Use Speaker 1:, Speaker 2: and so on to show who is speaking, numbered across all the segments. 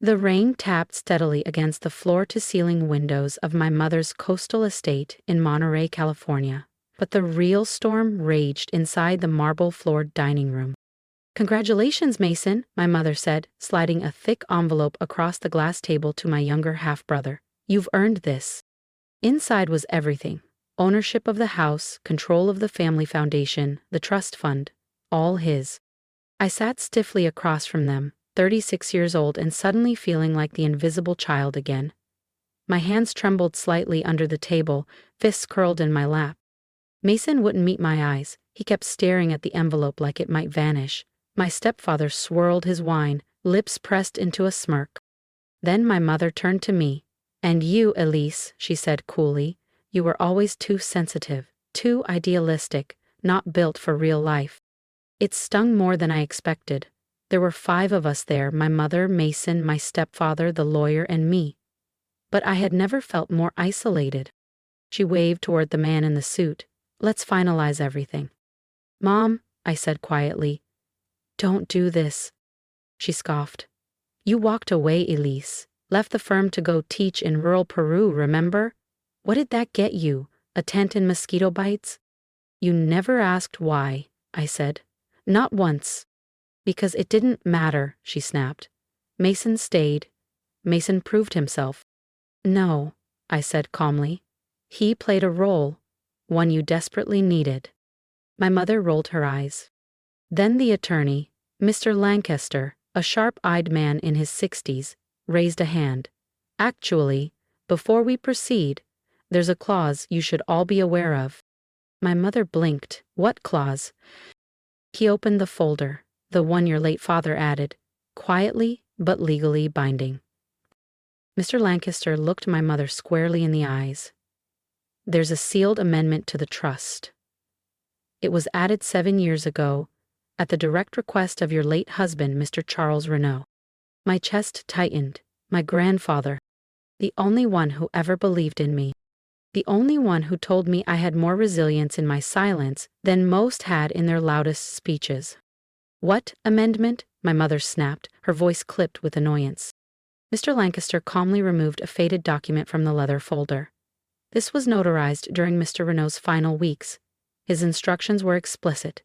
Speaker 1: The rain tapped steadily against the floor-to-ceiling windows of my mother's coastal estate in Monterey, California, but the real storm raged inside the marble-floored dining room. "Congratulations, Mason," my mother said, sliding a thick envelope across the glass table to my younger half-brother. "You've earned this." Inside was everything: ownership of the house, control of the family foundation, the trust fund, all his. I sat stiffly across from them, 36 years old and suddenly feeling like the invisible child again. My hands trembled slightly under the table, fists curled in my lap. Mason wouldn't meet my eyes. He kept staring at the envelope like it might vanish. My stepfather swirled his wine, lips pressed into a smirk. Then my mother turned to me. "And you, Elise," she said coolly, "you were always too sensitive, too idealistic, not built for real life." It stung more than I expected. There were 5 of us there: my mother, Mason, my stepfather, the lawyer, and me. But I had never felt more isolated. She waved toward the man in the suit. "Let's finalize everything." "Mom," I said quietly. "Don't do this." She scoffed. "You walked away, Elise. Left the firm to go teach in rural Peru, remember? What did that get you? A tent and mosquito bites?" "You never asked why," I said. "Not once." "Because it didn't matter," she snapped. "Mason stayed. Mason proved himself." "No," I said calmly. "He played a role, one you desperately needed." My mother rolled her eyes. Then the attorney, Mr. Lancaster, a sharp-eyed man in his 60s, raised a hand. "Actually, before we proceed, there's a clause you should all be aware of." My mother blinked. "What clause?" He opened the folder, the one your late father added, quietly but legally binding. Mr. Lancaster looked my mother squarely in the eyes. "There's a sealed amendment to the trust. It was added 7 years ago, at the direct request of your late husband, Mr. Charles Renaud." My chest tightened. My grandfather, the only one who ever believed in me. The only one who told me I had more resilience in my silence than most had in their loudest speeches. "What amendment?" my mother snapped, her voice clipped with annoyance. Mr. Lancaster calmly removed a faded document from the leather folder. This was notarized during Mr. Renaud's final weeks. His instructions were explicit.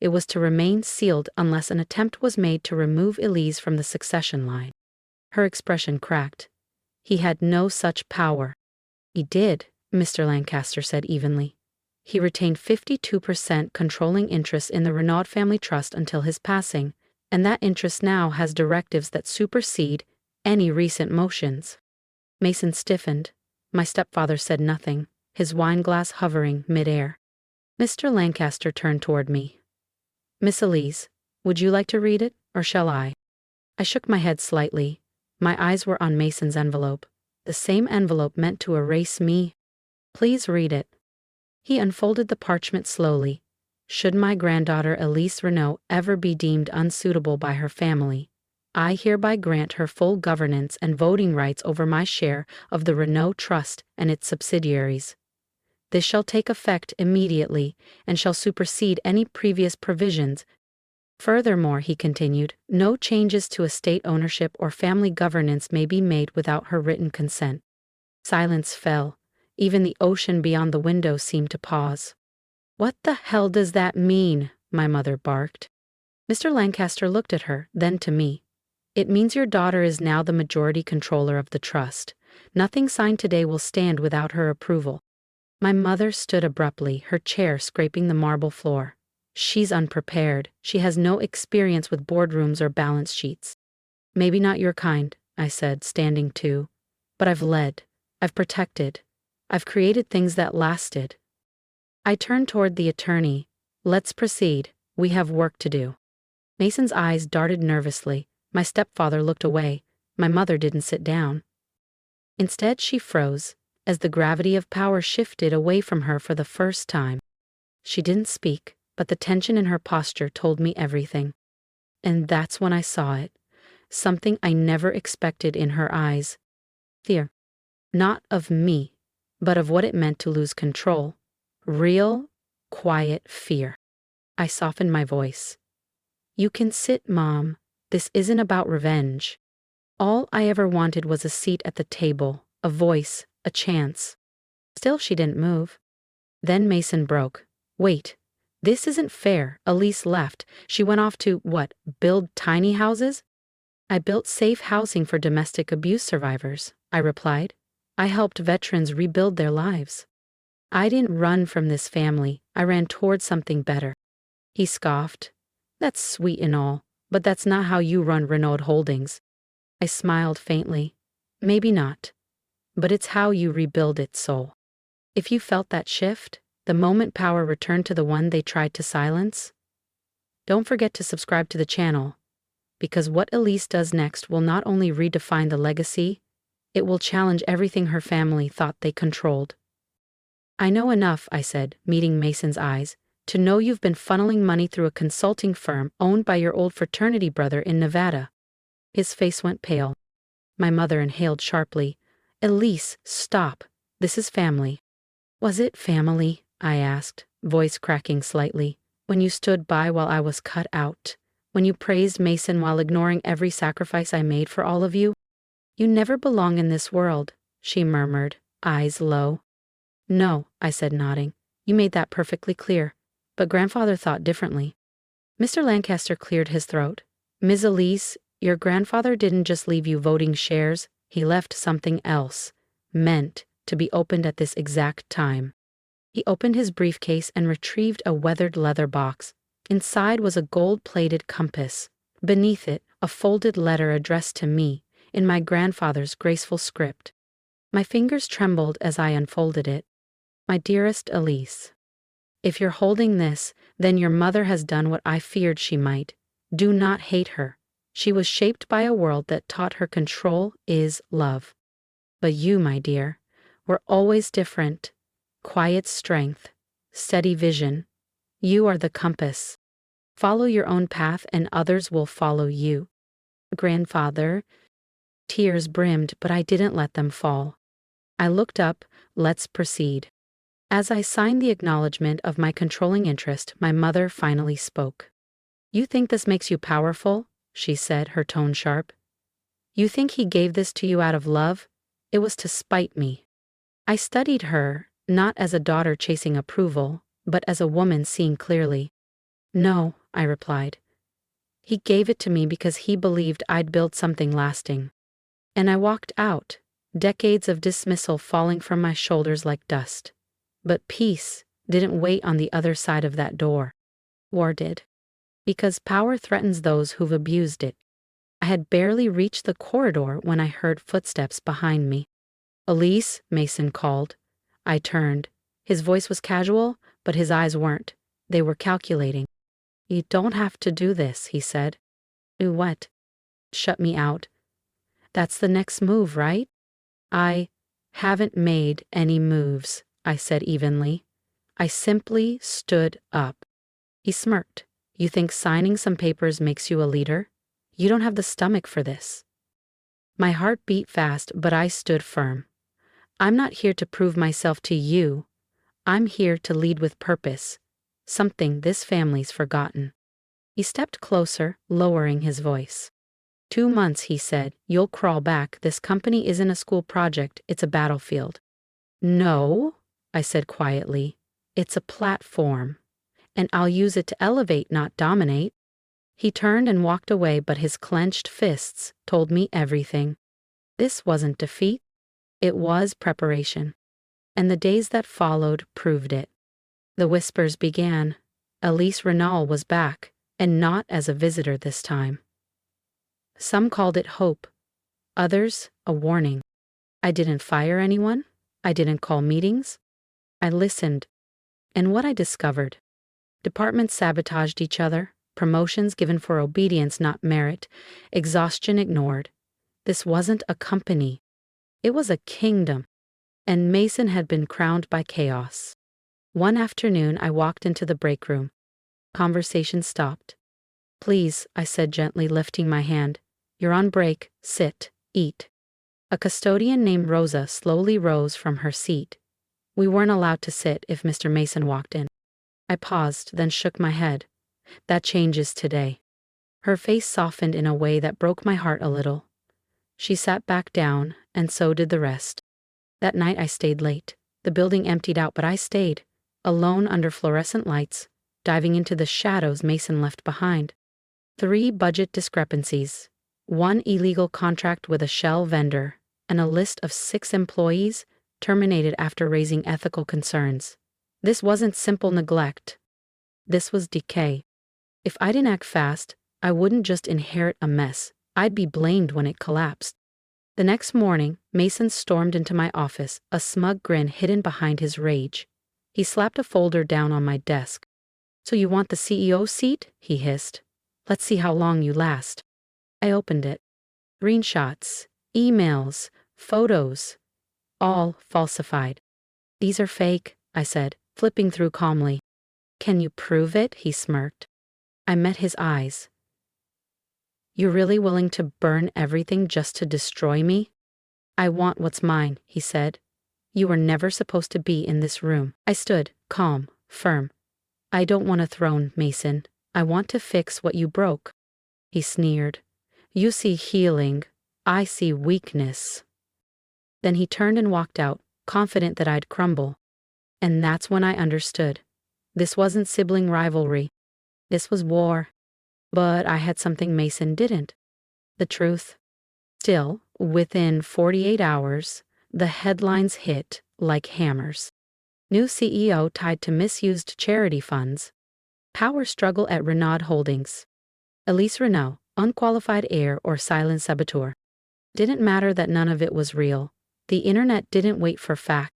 Speaker 1: It was to remain sealed unless an attempt was made to remove Elise from the succession line. Her expression cracked. "He had no such power." "He did," Mr. Lancaster said evenly. "He retained 52% controlling interest in the Renaud family trust until his passing, and that interest now has directives that supersede any recent motions." Mason stiffened. My stepfather said nothing, his wine glass hovering midair. Mr. Lancaster turned toward me. "Miss Elise, would you like to read it, or shall I?" I shook my head slightly. My eyes were on Mason's envelope, the same envelope meant to erase me. "Please read it." He unfolded the parchment slowly. "Should my granddaughter Elise Renaud ever be deemed unsuitable by her family, I hereby grant her full governance and voting rights over my share of the Renaud Trust and its subsidiaries. This shall take effect immediately and shall supersede any previous provisions. Furthermore," he continued, "no changes to estate ownership or family governance may be made without her written consent." Silence fell. Even the ocean beyond the window seemed to pause. "What the hell does that mean?" my mother barked. Mr. Lancaster looked at her, then to me. "It means your daughter is now the majority controller of the trust. Nothing signed today will stand without her approval." My mother stood abruptly, her chair scraping the marble floor. "She's unprepared. She has no experience with boardrooms or balance sheets." "Maybe not your kind," I said, standing too. "But I've led. I've protected. I've created things that lasted." I turned toward the attorney. "Let's proceed. We have work to do." Mason's eyes darted nervously. My stepfather looked away. My mother didn't sit down. Instead, she froze, as the gravity of power shifted away from her for the first time. She didn't speak, but the tension in her posture told me everything. And that's when I saw it. Something I never expected in her eyes. Fear. Not of me, but of what it meant to lose control. Real, quiet fear. I softened my voice. "You can sit, Mom. This isn't about revenge." All I ever wanted was a seat at the table, a voice, a chance. Still she didn't move. Then Mason broke. Wait, this isn't fair. Elise left. She went off to, what, build tiny houses? I built safe housing for domestic abuse survivors, I replied. I helped veterans rebuild their lives. I didn't run from this family. I ran toward something better. He scoffed. That's sweet and all, but that's not how you run Renaud Holdings. I smiled faintly. Maybe not. But it's how you rebuild its soul. If you felt that shift, the moment power returned to the one they tried to silence. Don't forget to subscribe to the channel, because what Elise does next will not only redefine the legacy, it will challenge everything her family thought they controlled. I know enough, I said, meeting Mason's eyes, to know you've been funneling money through a consulting firm owned by your old fraternity brother in Nevada. His face went pale. My mother inhaled sharply. Elise, stop. This is family. Was it family? I asked, voice cracking slightly, when you stood by while I was cut out, when you praised Mason while ignoring every sacrifice I made for all of you? You never belong in this world, she murmured, eyes low. No, I said, nodding. You made that perfectly clear. But grandfather thought differently. Mr. Lancaster cleared his throat. Ms. Elise, your grandfather didn't just leave you voting shares, he left something else, meant to be opened at this exact time. He opened his briefcase and retrieved a weathered leather box. Inside was a gold-plated compass. Beneath it, a folded letter addressed to me, in my grandfather's graceful script. My fingers trembled as I unfolded it. My dearest Elise, if you're holding this, then your mother has done what I feared she might. Do not hate her. She was shaped by a world that taught her control is love. But you, my dear, were always different. Quiet strength, steady vision. You are the compass. Follow your own path and others will follow you. Grandfather. Tears brimmed, but I didn't let them fall. I looked up. Let's proceed. As I signed the acknowledgement of my controlling interest, my mother finally spoke. You think this makes you powerful? She said, her tone sharp. You think he gave this to you out of love? It was to spite me. I studied her, not as a daughter chasing approval, but as a woman seeing clearly. No, I replied. He gave it to me because he believed I'd build something lasting. And I walked out, decades of dismissal falling from my shoulders like dust. But peace didn't wait on the other side of that door. War did. Because power threatens those who've abused it. I had barely reached the corridor when I heard footsteps behind me. Elise, Mason called. I turned. His voice was casual, but his eyes weren't. They were calculating. You don't have to do this, he said. Do what? Shut me out. That's the next move, right? I haven't made any moves, I said evenly. I simply stood up. He smirked. You think signing some papers makes you a leader? You don't have the stomach for this. My heart beat fast, but I stood firm. I'm not here to prove myself to you. I'm here to lead with purpose, something this family's forgotten. He stepped closer, lowering his voice. 2 months, he said. You'll crawl back. This company isn't a school project, it's a battlefield. No, I said quietly. It's a platform. And I'll use it to elevate, not dominate. He turned and walked away, but his clenched fists told me everything. This wasn't defeat. It was preparation. And the days that followed proved it. The whispers began. Elise Renaud was back, and not as a visitor this time. Some called it hope. Others, a warning. I didn't fire anyone. I didn't call meetings. I listened. And what I discovered. Departments sabotaged each other, promotions given for obedience, not merit, exhaustion ignored. This wasn't a company. It was a kingdom, and Mason had been crowned by chaos. One afternoon, I walked into the break room. Conversation stopped. Please, I said gently, lifting my hand. You're on break. Sit. Eat. A custodian named Rosa slowly rose from her seat. We weren't allowed to sit if Mr. Mason walked in. I paused, then shook my head. That changes today. Her face softened in a way that broke my heart a little. She sat back down, and so did the rest. That night I stayed late. The building emptied out, but I stayed, alone under fluorescent lights, diving into the shadows Mason left behind. 3 budget discrepancies, 1 illegal contract with a shell vendor, and a list of 6 employees terminated after raising ethical concerns. This wasn't simple neglect. This was decay. If I didn't act fast, I wouldn't just inherit a mess. I'd be blamed when it collapsed. The next morning, Mason stormed into my office, a smug grin hidden behind his rage. He slapped a folder down on my desk. "So you want the CEO seat?" he hissed. "Let's see how long you last." I opened it. Screenshots, emails, photos, all falsified. "These are fake," I said, flipping through calmly. "Can you prove it?" he smirked. I met his eyes. "You're really willing to burn everything just to destroy me?" "I want what's mine," he said. "You were never supposed to be in this room." I stood, calm, firm. "I don't want a throne, Mason. I want to fix what you broke." He sneered. "You see healing. I see weakness." Then he turned and walked out, confident that I'd crumble. And that's when I understood. This wasn't sibling rivalry. This was war. But I had something Mason didn't. The truth. Still, within 48 hours, the headlines hit like hammers. New CEO tied to misused charity funds. Power struggle at Renaud Holdings. Elise Renaud, unqualified heir or silent saboteur. Didn't matter that none of it was real. The internet didn't wait for facts.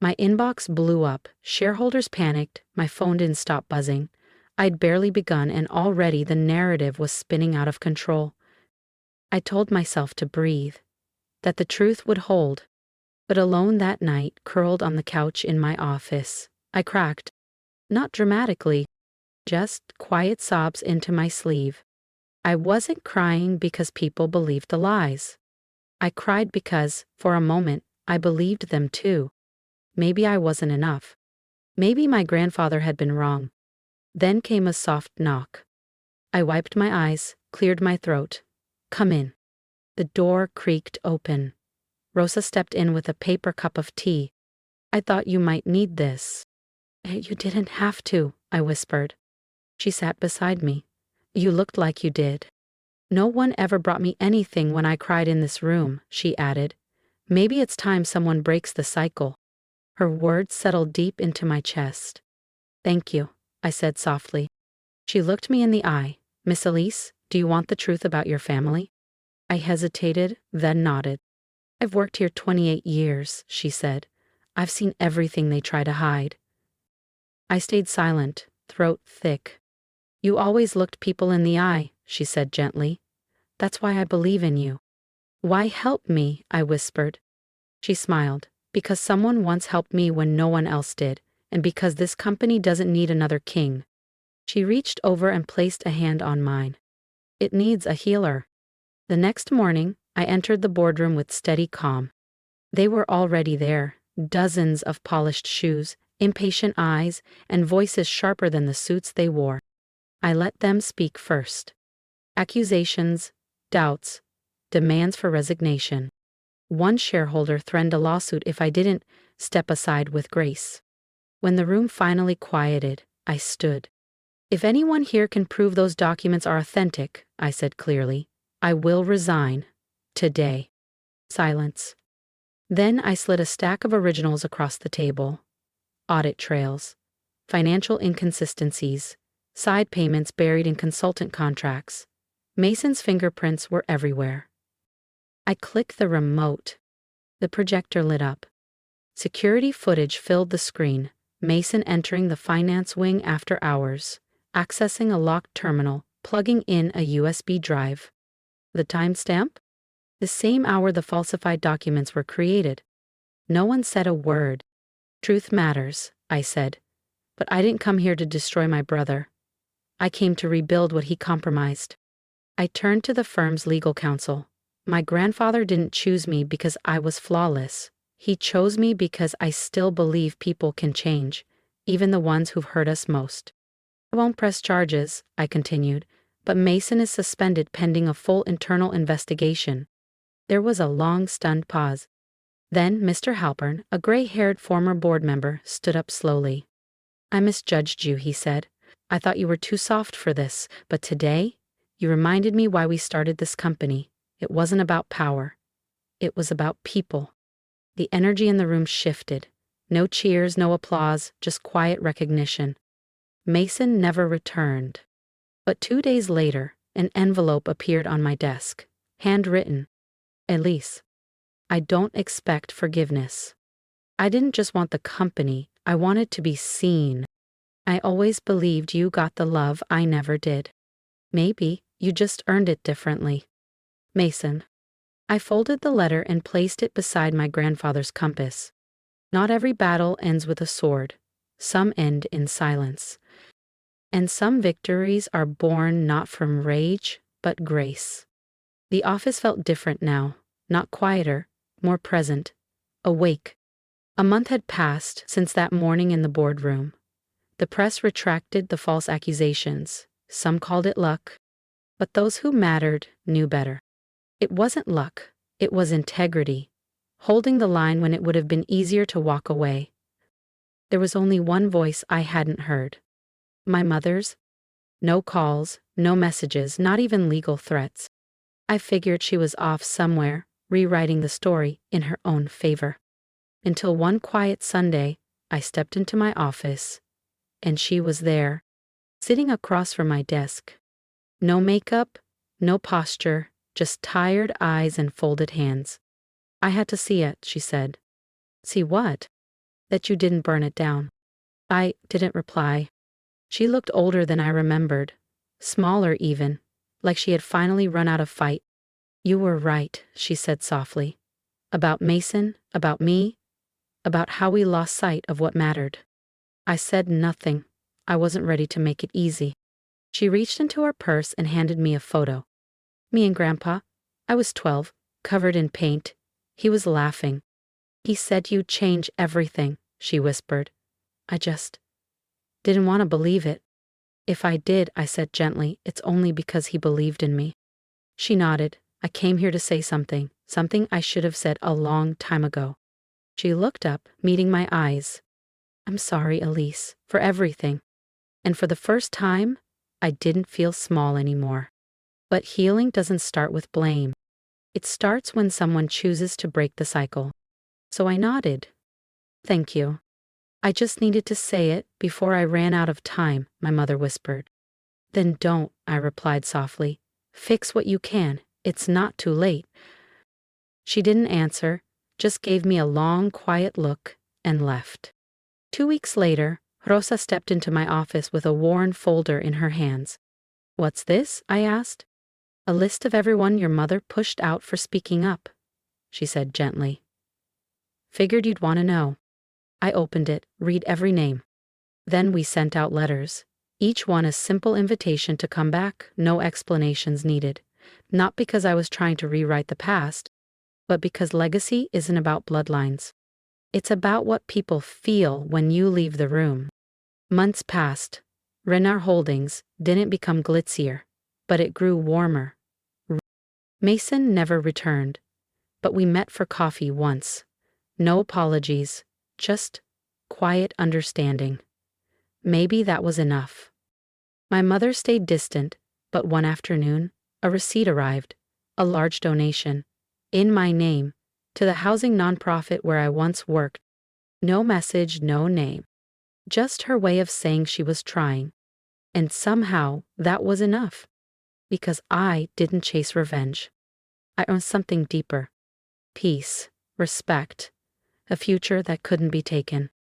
Speaker 1: My inbox blew up, shareholders panicked, my phone didn't stop buzzing. I'd barely begun and already the narrative was spinning out of control. I told myself to breathe, that the truth would hold. But alone that night, curled on the couch in my office, I cracked. Not dramatically, just quiet sobs into my sleeve. I wasn't crying because people believed the lies. I cried because, for a moment, I believed them too. Maybe I wasn't enough. Maybe my grandfather had been wrong. Then came a soft knock. I wiped my eyes, cleared my throat. "Come in." The door creaked open. Rosa stepped in with a paper cup of tea. "I thought you might need this." "You didn't have to," I whispered. She sat beside me. "You looked like you did." "No one ever brought me anything when I cried in this room," she added. "Maybe it's time someone breaks the cycle." Her words settled deep into my chest. "Thank you," I said softly. She looked me in the eye. "Miss Elise, do you want the truth about your family?" I hesitated, then nodded. "I've worked here 28 years, she said. "I've seen everything they try to hide." I stayed silent, throat thick. "You always looked people in the eye," she said gently. "That's why I believe in you." "Why help me?" I whispered. She smiled. "Because someone once helped me when no one else did, and because this company doesn't need another king." She reached over and placed a hand on mine. "It needs a healer." The next morning, I entered the boardroom with steady calm. They were already there, dozens of polished shoes, impatient eyes, and voices sharper than the suits they wore. I let them speak first. Accusations, doubts, demands for resignation. One shareholder threatened a lawsuit if I didn't step aside with grace. When the room finally quieted, I stood. "If anyone here can prove those documents are authentic," I said clearly, "I will resign. Today." Silence. Then I slid a stack of originals across the table. Audit trails, financial inconsistencies, side payments buried in consultant contracts. Mason's fingerprints were everywhere. I clicked the remote. The projector lit up. Security footage filled the screen. Mason entering the finance wing after hours, accessing a locked terminal, plugging in a USB drive. The timestamp? The same hour the falsified documents were created. No one said a word. "Truth matters," I said. "But I didn't come here to destroy my brother. I came to rebuild what he compromised." I turned to the firm's legal counsel. "My grandfather didn't choose me because I was flawless. He chose me because I still believe people can change, even the ones who've hurt us most. I won't press charges," I continued, "but Mason is suspended pending a full internal investigation." There was a long, stunned pause. Then Mr. Halpern, a gray-haired former board member, stood up slowly. "I misjudged you," he said. "I thought you were too soft for this, but today, you reminded me why we started this company. It wasn't about power. It was about people." The energy in the room shifted. No cheers, no applause, just quiet recognition. Mason never returned. But 2 days later, an envelope appeared on my desk. Handwritten. "Elise, I don't expect forgiveness. I didn't just want the company, I wanted to be seen. I always believed you got the love I never did. Maybe you just earned it differently. Mason." I folded the letter and placed it beside my grandfather's compass. Not every battle ends with a sword. Some end in silence. And some victories are born not from rage, but grace. The office felt different now, not quieter, more present, awake. A month had passed since that morning in the boardroom. The press retracted the false accusations. Some called it luck. But those who mattered knew better. It wasn't luck, it was integrity, holding the line when it would have been easier to walk away. There was only one voice I hadn't heard. My mother's. No calls, no messages, not even legal threats. I figured she was off somewhere, rewriting the story in her own favor. Until one quiet Sunday, I stepped into my office, and she was there, sitting across from my desk. No makeup, no posture, just tired eyes and folded hands. "I had to see it," she said. "See what?" "That you didn't burn it down." I didn't reply. She looked older than I remembered, smaller even, like she had finally run out of fight. "You were right," she said softly. "About Mason, about me, about how we lost sight of what mattered." I said nothing. I wasn't ready to make it easy. She reached into her purse and handed me a photo. Me and Grandpa. I was 12, covered in paint. He was laughing. "He said you'd change everything," she whispered. I just didn't want to believe it. "If I did," I said gently, "it's only because he believed in me." She nodded. "I came here to say something I should have said a long time ago." She looked up, meeting my eyes. "I'm sorry, Elise, for everything." And for the first time, I didn't feel small anymore. But healing doesn't start with blame. It starts when someone chooses to break the cycle. So I nodded. "Thank you. I just needed to say it before I ran out of time," my mother whispered. "Then don't," I replied softly. "Fix what you can. It's not too late." She didn't answer, just gave me a long, quiet look and left. 2 weeks later, Rosa stepped into my office with a worn folder in her hands. "What's this?" I asked. "A list of everyone your mother pushed out for speaking up," she said gently. "Figured you'd want to know." I opened it, read every name. Then we sent out letters, each one a simple invitation to come back, no explanations needed. Not because I was trying to rewrite the past, but because legacy isn't about bloodlines. It's about what people feel when you leave the room. Months passed. Rennar Holdings didn't become glitzier, but it grew warmer. Mason never returned, but we met for coffee once. No apologies, just quiet understanding. Maybe that was enough. My mother stayed distant, but one afternoon, a receipt arrived, a large donation, in my name, to the housing nonprofit where I once worked. No message, no name. Just her way of saying she was trying. And somehow that was enough. Because I didn't chase revenge. I earned something deeper. Peace, respect, a future that couldn't be taken.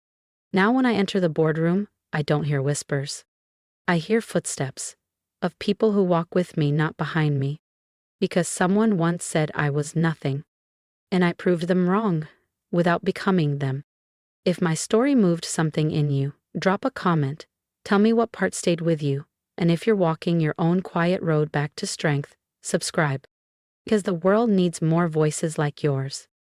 Speaker 1: Now when I enter the boardroom, I don't hear whispers. I hear footsteps of people who walk with me, not behind me. Because someone once said I was nothing. And I proved them wrong, without becoming them. If my story moved something in you, drop a comment. Tell me what part stayed with you. And if you're walking your own quiet road back to strength, subscribe. Because the world needs more voices like yours.